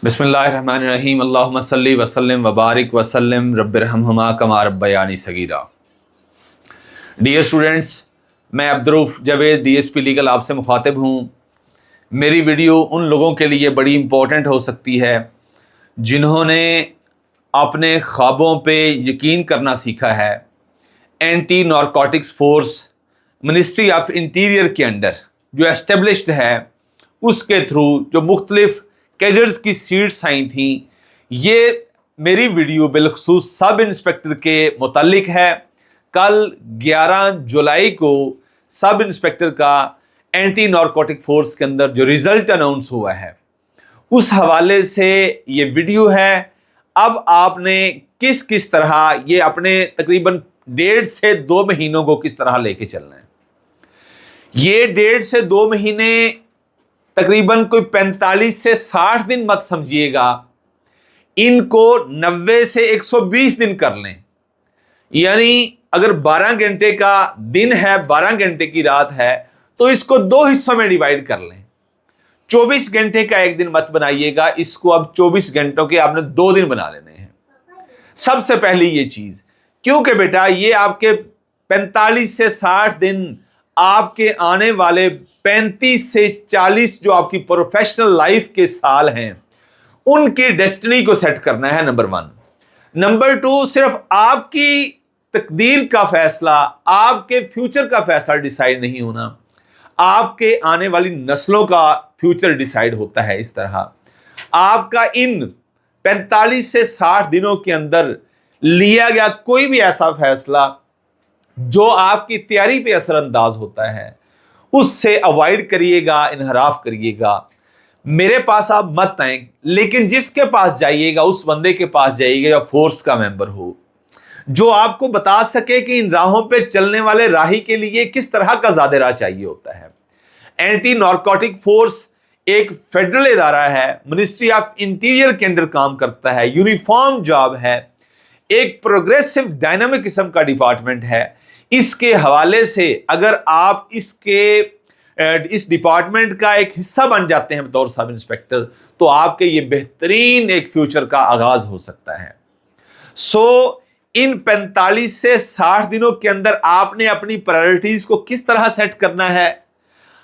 बिस्मिल्लाहिर्रहमानिर्रहीम अल्लाहुम्मा सल्ली वसल्लिम वबारिक वसल्लिम रब्बिरहमहुमा कमा रब्बयानी सगीरा। डियर स्टूडेंट्स, मैं अब्दुर्रऊफ़ जावेद DSP लीगल आपसे मुखातिब हूँ। मेरी वीडियो उन लोगों के लिए बड़ी इम्पोर्टेंट हो सकती है जिन्होंने अपने ख्वाबों पे यकीन करना सीखा है। Anti narcotics force ministry of interior के अंडर जो एस्टेब्लिश्ड है, उसके थ्रू जो मुख्तलिफ कैडर्स की सीट्स आई थी, ये मेरी वीडियो बिलखसूस सब इंस्पेक्टर के मुतालिक है। कल 11 जुलाई को सब इंस्पेक्टर का एंटी नारकोटिक फोर्स के अंदर जो रिजल्ट अनाउंस हुआ है, उस हवाले से ये वीडियो है। अब आपने किस किस तरह ये अपने तकरीबन 1.5 से 2 महीनों को किस तरह लेके चलना है। ये 1.5 से 2 महीने तकरीबन कोई 45 से 60 दिन मत समझिएगा, इनको 90 से 120 दिन कर लें। यानी अगर 12 घंटे का दिन है, 12 घंटे की रात है, तो इसको 2 हिस्सों में डिवाइड कर लें। 24 घंटे का एक दिन मत बनाइएगा, इसको अब 24 घंटों के आपने 2 दिन बना लेने हैं। सबसे पहली ये चीज, क्योंकि बेटा ये आपके 45 से 60 दिन आपके आने वाले 35 से 40 जो आपकी प्रोफेशनल लाइफ के साल हैं, उनके डेस्टिनी को सेट करना है, नंबर 1। नंबर 2, सिर्फ आपकी तकदीर का फैसला, आपके फ्यूचर का फैसला डिसाइड नहीं होना, आपके आने वाली नस्लों का फ्यूचर डिसाइड होता है। इस तरह आपका इन 45 से 60 दिनों के अंदर लिया गया कोई भी ऐसा फैसला जो आपकी तैयारी पे असरअंदाज होता है, उससे अवॉइड करिएगा, इनहराफ करिएगा। मेरे पास आप मत आए, लेकिन जिसके पास जाइएगा उस बंदे के पास जाइएगा जो फोर्स का मेंबर हो, जो आपको बता सके कि इन राहों पे चलने वाले राही के लिए किस तरह का ज़्यादा राह चाहिए होता है। एंटी नारकोटिक फोर्स एक फेडरल इदारा है, मिनिस्ट्री ऑफ इंटीरियर के अंदर काम करता है, यूनिफॉर्म जॉब है, एक प्रोग्रेसिव डायनामिक किस्म का डिपार्टमेंट है। इसके हवाले से अगर आप इस डिपार्टमेंट का एक हिस्सा बन जाते हैं बतौर सब इंस्पेक्टर, तो आपके ये बेहतरीन एक फ्यूचर का आगाज हो सकता है। इन 45 से 60 दिनों के अंदर आपने अपनी प्रायोरिटीज को किस तरह सेट करना है,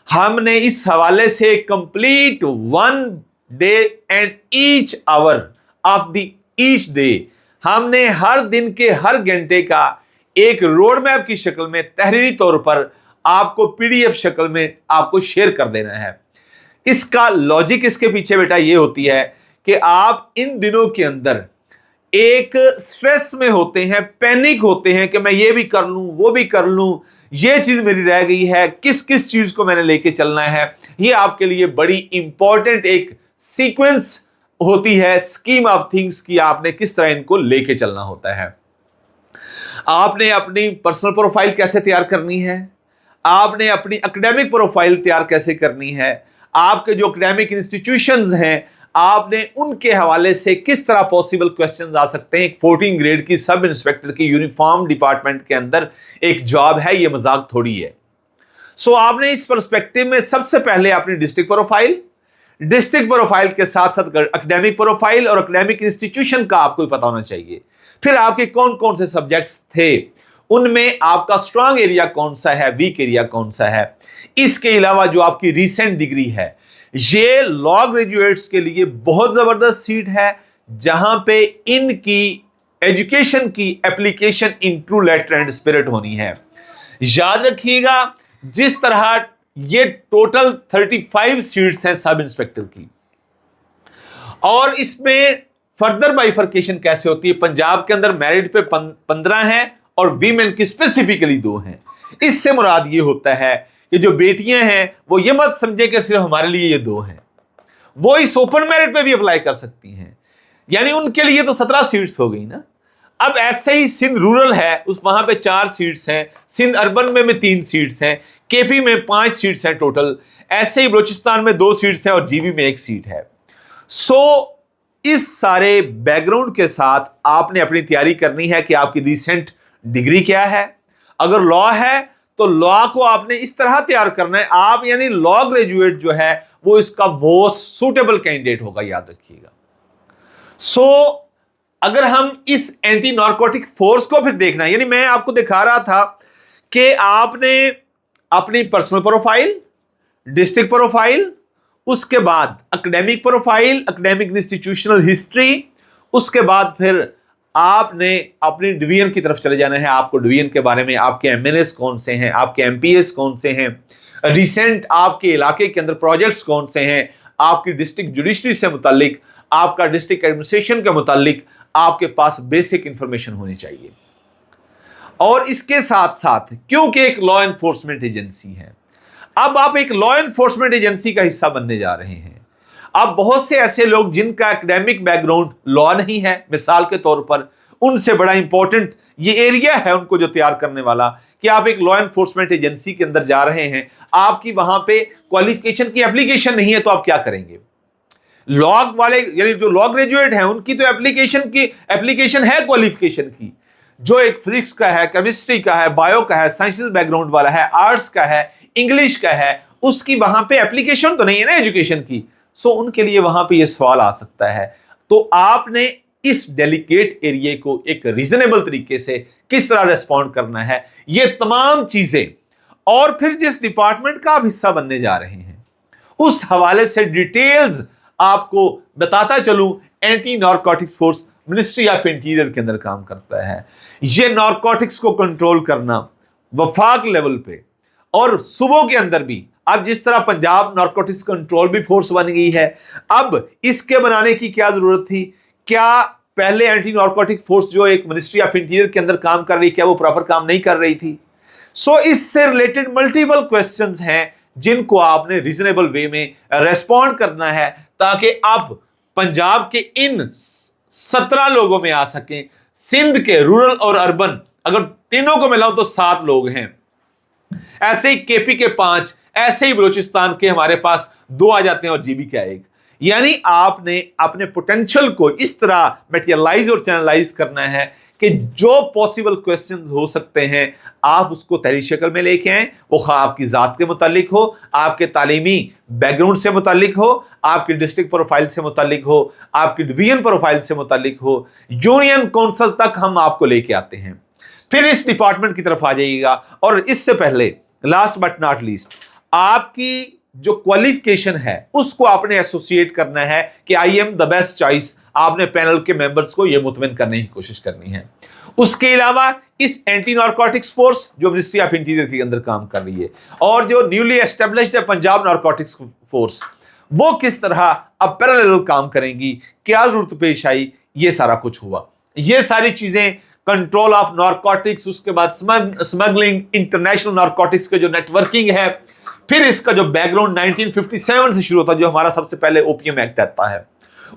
हमने इस हवाले से complete 1 day and each hour of the each day, हमने हर दिन के हर घंटे का एक रोड मैप की शक्ल में तहरीरी तौर पर आपको PDF शक्ल में आपको शेयर कर देना है। इसका लॉजिक इसके पीछे बेटा ये होती है कि आप इन दिनों के अंदर एक स्ट्रेस में होते हैं, पैनिक होते हैं कि मैं ये भी कर लूं, वो भी कर लूं, ये चीज मेरी रह गई है, किस किस चीज को मैंने लेके चलना है। ये आपके लिए बड़ी इंपॉर्टेंट एक सीक्वेंस होती है, स्कीम ऑफ थिंग्स की, आपने किस तरह इनको लेके चलना होता है। आपने अपनी पर्सनल प्रोफाइल कैसे तैयार करनी है, आपने अपनी एकेडमिक प्रोफाइल तैयार कैसे करनी है, आपके जो एकेडमिक इंस्टीट्यूशंस हैं, आपने उनके हवाले से किस तरह पॉसिबल क्वेश्चंस आ सकते हैं। 14 ग्रेड की सब इंस्पेक्टर की यूनिफॉर्म डिपार्टमेंट के अंदर एक जॉब है, ये मजाक थोड़ी है। आपने इस पर्सपेक्टिव में सबसे पहले अपनी डिस्ट्रिक्ट प्रोफाइल के साथ साथ एकेडमिक प्रोफाइल और एकेडमिक इंस्टीट्यूशन का आपको पता होना चाहिए। फिर आपके कौन कौन से सब्जेक्ट्स थे, उनमें आपका स्ट्रांग एरिया कौन सा है, वीक एरिया कौन सा है। इसके अलावा जो आपकी रीसेंट डिग्री है, ये लॉ ग्रेजुएट्स के लिए बहुत जबरदस्त सीट है, जहां पे इनकी एजुकेशन की application in true letter and spirit होनी है। याद रखिएगा, जिस तरह ये टोटल 35 सीट्स हैं सब इंस्पेक्टर की, और इसमें फर्दर बाइफर्केशन कैसे होती है। पंजाब के अंदर मैरिट पे 15 हैं और वीमेन की स्पेसिफिकली 2 हैं। इससे मुराद ये होता है कि जो बेटियां हैं वो ये मत समझे कि सिर्फ हमारे लिए ये 2 हैं, वो इस ओपन मेरिट पे भी अप्लाई कर सकती हैं। यानी उनके लिए तो 17 सीट्स हो गई ना। अब ऐसे ही सिंध रूरल है, वहां पे 4 सीट्स हैं, सिंध अर्बन में 3 सीट्स हैं, KP में 5 सीट्स हैं टोटल, ऐसे ही बलूचिस्तान में 2 सीट्स हैं और GB में 1 सीट है। इस सारे बैकग्राउंड के साथ आपने अपनी तैयारी करनी है कि आपकी रीसेंट डिग्री क्या है। अगर लॉ है तो लॉ को आपने इस तरह तैयार करना है, आप यानी लॉ ग्रेजुएट जो है वो इसका मोस्ट सूटेबल कैंडिडेट होगा, याद रखिएगा। सो अगर हम इस एंटी नारकोटिक फोर्स को फिर देखना, यानी मैं आपको दिखा रहा था कि आपने अपनी पर्सनल प्रोफाइल, डिस्ट्रिक्ट प्रोफाइल, उसके बाद academic profile, academic institutional history, उसके बाद फिर आपने अपनी डिवीजन की तरफ चले जाना है। आपको डिवीजन के बारे में, आपके एमएनएस कौन से हैं, आपके एमपीएस कौन से हैं, रिसेंट आपके इलाके के अंदर प्रोजेक्ट्स कौन से हैं, आपकी डिस्ट्रिक्ट जुडिशरी से मुतालिक, आपका डिस्ट्रिक्ट एडमिनिस्ट्रेशन के मुतालिक आपके पास बेसिक इंफॉर्मेशन होनी चाहिए। और इसके साथ साथ क्योंकि एक लॉ एनफोर्समेंट एजेंसी है, अब आप एक लॉ एनफोर्समेंट एजेंसी का हिस्सा बनने जा रहे हैं। अब बहुत से ऐसे लोग जिनका एकेडमिक बैकग्राउंड लॉ नहीं है, मिसाल के तौर पर, उनसे बड़ा इंपॉर्टेंट ये एरिया है उनको जो तैयार करने वाला, कि आप एक लॉ एनफोर्समेंट एजेंसी के अंदर जा रहे हैं, आपकी वहां पे क्वालिफिकेशन की एप्लीकेशन नहीं है, तो आप क्या करेंगे? लॉ वाले यानी जो लॉ ग्रेजुएट हैं उनकी तो एप्लीकेशन है क्वालिफिकेशन की, जो एक फिजिक्स का है, केमिस्ट्री का है, बायो का है, साइंसेस बैकग्राउंड वाला है, आर्ट्स का है, इंग्लिश का है, उसकी वहां पे एप्लीकेशन तो नहीं है ना एजुकेशन की। सो उनके लिए वहां पे ये सवाल आ सकता है। तो आपने इस डेलिकेट एरिया को एक रीजनेबल तरीके से किस तरह रेस्पॉन्ड करना है, ये तमाम चीजें, और फिर जिस डिपार्टमेंट का आप हिस्सा बनने जा रहे हैं उस हवाले से डिटेल्स आपको बताता चलूं। Anti narcotics force ministry of interior के अंदर काम करता है। ये नारकोटिक्स को कंट्रोल करना वफाक लेवल पे और सूबों के अंदर भी, अब जिस तरह पंजाब नारकोटिक्स कंट्रोल भी फोर्स बन गई है, अब इसके बनाने की क्या जरूरत थी? क्या पहले एंटी नारकोटिक फोर्स जो एक मिनिस्ट्री ऑफ इंटीरियर के अंदर काम कर रही, क्या वो प्रॉपर काम नहीं कर रही थी? सो इससे रिलेटेड मल्टीपल क्वेश्चंस हैं जिनको आपने रीजनेबल वे में रेस्पॉन्ड करना है, ताकि आप पंजाब के इन 17 लोगों में आ सकें। सिंध के रूरल और अर्बन अगर तीनों को मिलाऊं तो 7 लोग हैं, ऐसे ही केपी के 5, ऐसे ही बलूचिस्तान के हमारे पास 2 आ जाते हैं और जीबी का 1। यानी आपने अपने पोटेंशियल को इस तरह मटेरियलाइज और चैनलाइज करना है कि जो पॉसिबल क्वेश्चंस हो सकते हैं आप उसको तहरीर शक्ल में लेके आएं। वो आपकी जात के मुतालिक हो, आपके तालीमी बैकग्राउंड से मुतालिक हो, आपकी डिस्ट्रिक्ट प्रोफाइल से मुतालिक हो, आपकी डिवीजन प्रोफाइल से मुतालिक हो, यूनियन काउंसिल तक हम आपको लेके आते हैं। फिर इस डिपार्टमेंट की तरफ आ जाइएगा। और इससे पहले, लास्ट बट नॉट लीस्ट, आपकी जो क्वालिफिकेशन है उसको आपने एसोसिएट करना है कि I am the best choice. आपने पैनल के मेंबर्स को यह मुतमिन करने की कोशिश करनी है। उसके अलावा इस एंटी नारकोटिक्स फोर्स जो मिनिस्ट्री ऑफ इंटीरियर के अंदर काम कर रही है और जो न्यूली एस्टेब्लिश्ड है पंजाब नारकोटिक्स फोर्स, वो किस तरह अब पैरेलल काम करेंगी, क्या जरूरत पेश आई, ये सारा कुछ हुआ। ये सारी चीजें कंट्रोल ऑफ नारकोटिक्स, उसके बाद स्मगलिंग, इंटरनेशनल नारकोटिक्स के जो नेटवर्किंग है, फिर इसका जो बैकग्राउंड 1957 से शुरू होता है, जो हमारा सबसे पहले ओपीएम एक्ट आता है,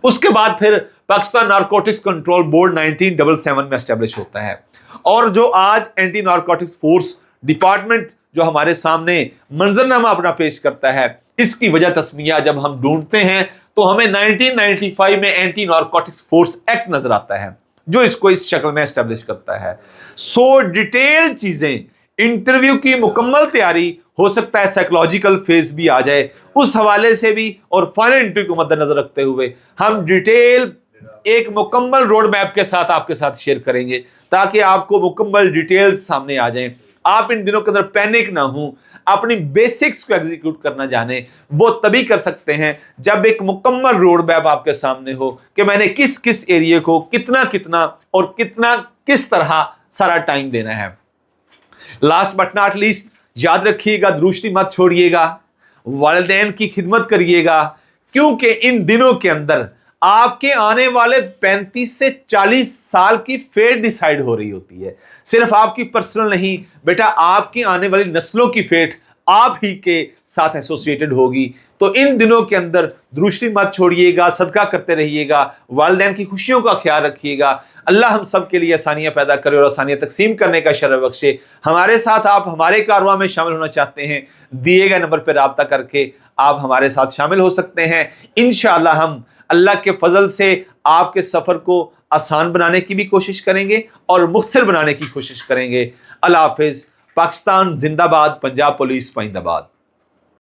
उसके बाद फिर पाकिस्तान नारकोटिक्स कंट्रोल बोर्ड 1977 में एस्टेब्लिश होता है, और जो आज एंटी नारकोटिक्स फोर्स डिपार्टमेंट जो हमारे सामने मंजरनामा अपना पेश करता है, इसकी वजह तस्मिया जब हम ढूंढते हैं तो हमें 1995 में एंटी नारकोटिक्स फोर्स एक्ट नजर आता है जो इसको इस शक्ल में एस्टेब्लिश करता है। सो डिटेल चीजें, इंटरव्यू की मुकम्मल तैयारी, हो सकता है साइकोलॉजिकल फेज भी आ जाए, उस हवाले से भी, और फाइनल इंटरव्यू को मद्देनजर रखते हुए हम डिटेल एक मुकम्मल रोड मैप के साथ आपके साथ शेयर करेंगे ताकि आपको मुकम्मल डिटेल्स सामने आ जाएं। आप इन दिनों के अंदर पैनिक ना हो, अपनी बेसिक्स को एग्जीक्यूट करना जाने, वो तभी कर सकते हैं जब एक मुकम्मल रोड मैप आपके सामने हो कि मैंने किस किस एरिया को कितना कितना और कितना किस तरह सारा टाइम देना है। लास्ट बट नॉट लीस्ट, याद रखिएगा, दुरुस्ती मत छोड़िएगा, वालिदैन की खिदमत करिएगा, क्योंकि इन दिनों के अंदर आपके आने वाले 35 से 40 साल की फेट डिसाइड हो रही होती है। सिर्फ आपकी पर्सनल नहीं बेटा, आपकी आने वाली नस्लों की फेट आप ही के साथ एसोसिएटेड होगी। तो इन दिनों के अंदर दुरुस्ती मत छोड़िएगा, सदका करते रहिएगा, वालिदैन की खुशियों का ख्याल रखिएगा। अल्लाह हम सब के लिए आसानियां पैदा करे और आसानियां तकसीम करने का शरफ बख्शे। हमारे साथ आप हमारे कारवां में शामिल होना चाहते हैं, दिए गए नंबर पर राब्ता करके आप हमारे साथ शामिल हो सकते हैं। इंशाअल्लाह हम अल्लाह के फजल से आपके सफर को आसान बनाने की भी कोशिश करेंगे और मुख्तसर बनाने की कोशिश करेंगे। अल्लाह हाफिज। पाकिस्तान जिंदाबाद, पंजाब पुलिस पाइंदाबाद।